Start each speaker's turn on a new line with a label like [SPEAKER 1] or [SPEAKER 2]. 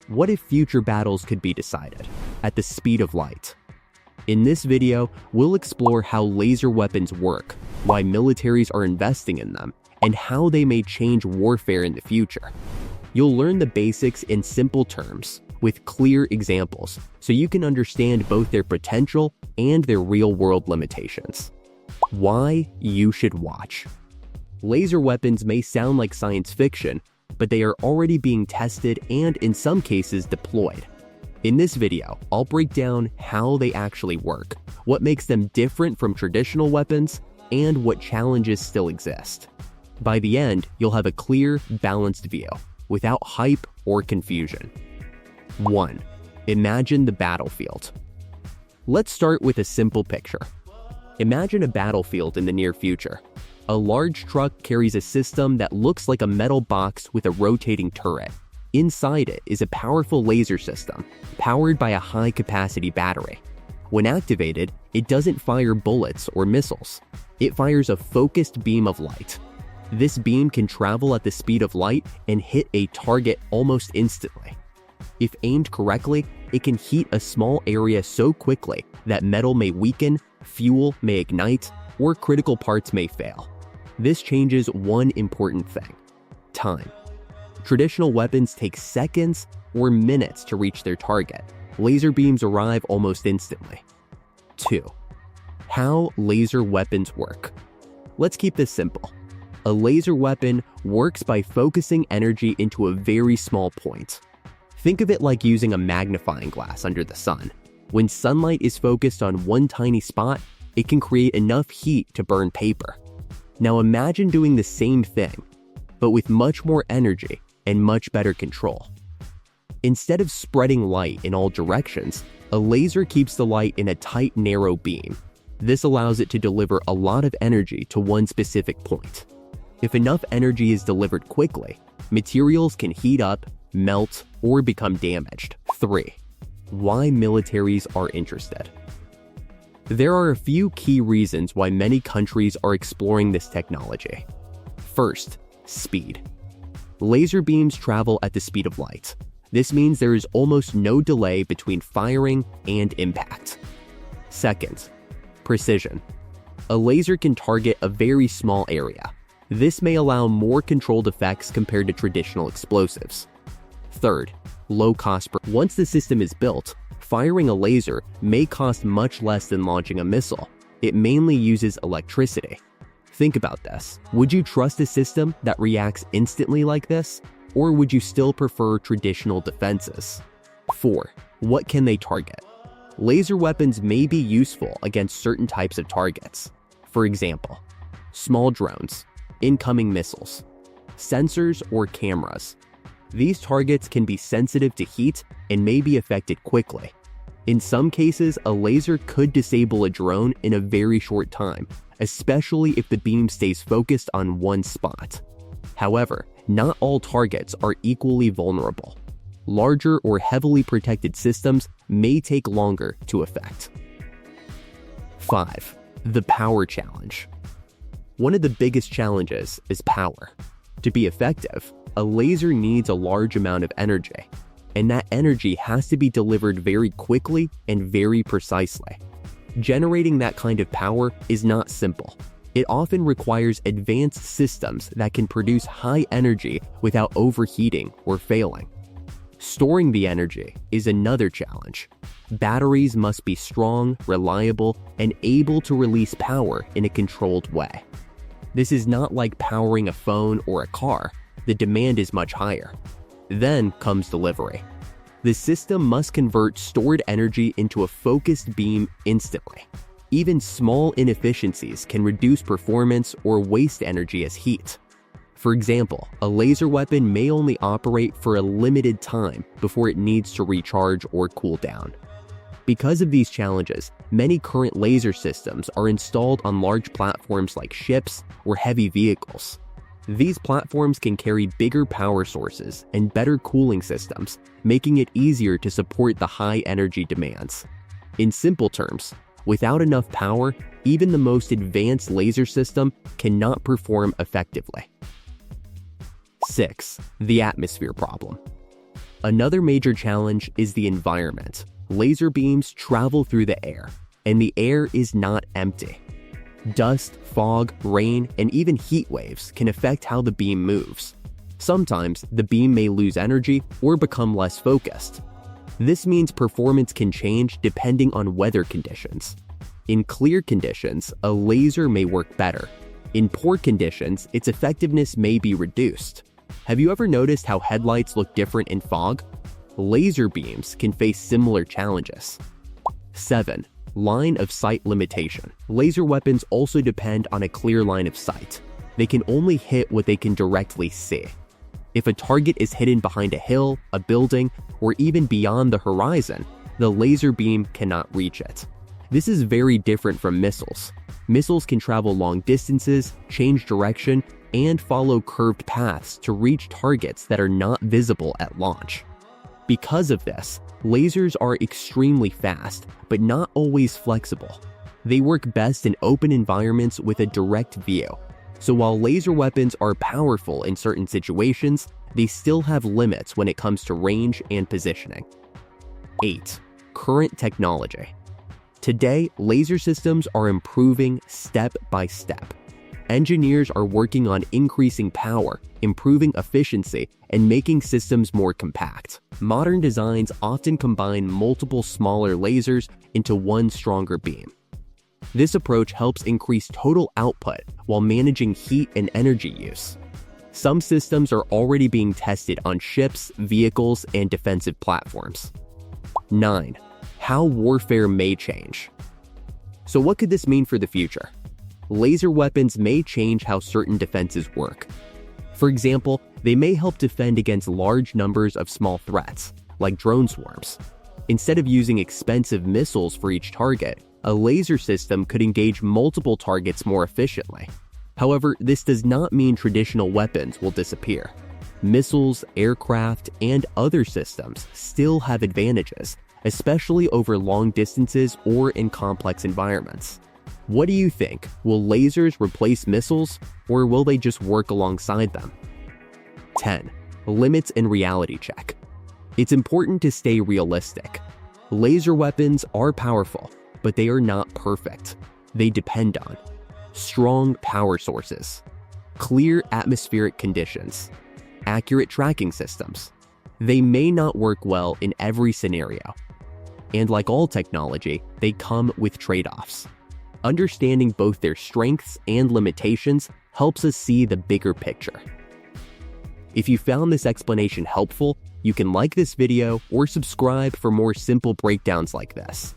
[SPEAKER 1] What if future battles could be decided at the speed of light? In this video, we'll explore how laser weapons work, why militaries are investing in them, and how they may change warfare in the future. You'll learn the basics in simple terms, with clear examples, so you can understand both their potential and their real-world limitations. Why you should watch. Laser weapons may sound like science fiction, but they are already being tested and, in some cases, deployed. In this video, I'll break down how they actually work, what makes them different from traditional weapons, and what challenges still exist. By the end, you'll have a clear, balanced view, without hype or confusion. 1. Imagine the battlefield. Let's start with a simple picture. Imagine a battlefield in the near future. A large truck carries a system that looks like a metal box with a rotating turret. Inside it is a powerful laser system, powered by a high-capacity battery. When activated, it doesn't fire bullets or missiles. It fires a focused beam of light. This beam can travel at the speed of light and hit a target almost instantly. If aimed correctly, it can heat a small area so quickly that metal may weaken, fuel may ignite, or critical parts may fail. This changes one important thing: time. Traditional weapons take seconds or minutes to reach their target. Laser beams arrive almost instantly. 2. How laser weapons work. Let's keep this simple. A laser weapon works by focusing energy into a very small point. Think of it like using a magnifying glass under the sun. When sunlight is focused on one tiny spot, it can create enough heat to burn paper. Now imagine doing the same thing, but with much more energy and much better control. Instead of spreading light in all directions, a laser keeps the light in a tight, narrow beam. This allows it to deliver a lot of energy to one specific point. If enough energy is delivered quickly, materials can heat up, melt, or become damaged. 3. Why militaries are interested. There are a few key reasons why many countries are exploring this technology. First, speed. Laser beams travel at the speed of light. This means there is almost no delay between firing and impact. Second, precision. A laser can target a very small area. This may allow more controlled effects compared to traditional explosives. Third, low cost. Once the system is built, firing a laser may cost much less than launching a missile. It mainly uses electricity. Think about this. Would you trust a system that reacts instantly like this? Or would you still prefer traditional defenses? 4. What can they target? Laser weapons may be useful against certain types of targets. For example, small drones, incoming missiles, sensors, or cameras. These targets can be sensitive to heat and may be affected quickly. In some cases, a laser could disable a drone in a very short time, especially if the beam stays focused on one spot. However, not all targets are equally vulnerable. Larger or heavily protected systems may take longer to affect. 5. The power challenge. One of the biggest challenges is power. To be effective, a laser needs a large amount of energy, and that energy has to be delivered very quickly and very precisely. Generating that kind of power is not simple. It often requires advanced systems that can produce high energy without overheating or failing. Storing the energy is another challenge. Batteries must be strong, reliable, and able to release power in a controlled way. This is not like powering a phone or a car. The demand is much higher. Then comes delivery. The system must convert stored energy into a focused beam instantly. Even small inefficiencies can reduce performance or waste energy as heat. For example, a laser weapon may only operate for a limited time before it needs to recharge or cool down. Because of these challenges, many current laser systems are installed on large platforms like ships or heavy vehicles. These platforms can carry bigger power sources and better cooling systems, making it easier to support the high energy demands. In simple terms, without enough power, even the most advanced laser system cannot perform effectively. 6. The atmosphere problem. Another major challenge is the environment. Laser beams travel through the air, and the air is not empty. Dust, fog, rain, and even heat waves can affect how the beam moves. Sometimes the beam may lose energy or become less focused. This means performance can change depending on weather conditions. In clear conditions, a laser may work better. In poor conditions, its effectiveness may be reduced. Have you ever noticed how headlights look different in fog? Laser beams can face similar challenges. 7. Line of sight limitation. Laser weapons also depend on a clear line of sight. They can only hit what they can directly see. If a target is hidden behind a hill, a building, or even beyond the horizon, the laser beam cannot reach it. This is very different from missiles. Missiles can travel long distances, change direction, and follow curved paths to reach targets that are not visible at launch. Because of this, lasers are extremely fast, but not always flexible. They work best in open environments with a direct view. So while laser weapons are powerful in certain situations, they still have limits when it comes to range and positioning. 8. Current technology. Today, laser systems are improving step by step. Engineers are working on increasing power, improving efficiency, and making systems more compact. Modern designs often combine multiple smaller lasers into one stronger beam. This approach helps increase total output while managing heat and energy use. Some systems are already being tested on ships, vehicles, and defensive platforms. 9. How warfare may change. So what could this mean for the future? Laser weapons may change how certain defenses work. For example, they may help defend against large numbers of small threats, like drone swarms. Instead of using expensive missiles for each target, a laser system could engage multiple targets more efficiently. However, this does not mean traditional weapons will disappear. Missiles, aircraft, and other systems still have advantages, especially over long distances or in complex environments. What do you think? Will lasers replace missiles, or will they just work alongside them? 10. Limits and reality check. It's important to stay realistic. Laser weapons are powerful, but they are not perfect. They depend on strong power sources, clear atmospheric conditions, accurate tracking systems. They may not work well in every scenario. And like all technology, they come with trade-offs. Understanding both their strengths and limitations helps us see the bigger picture. If you found this explanation helpful, you can like this video or subscribe for more simple breakdowns like this.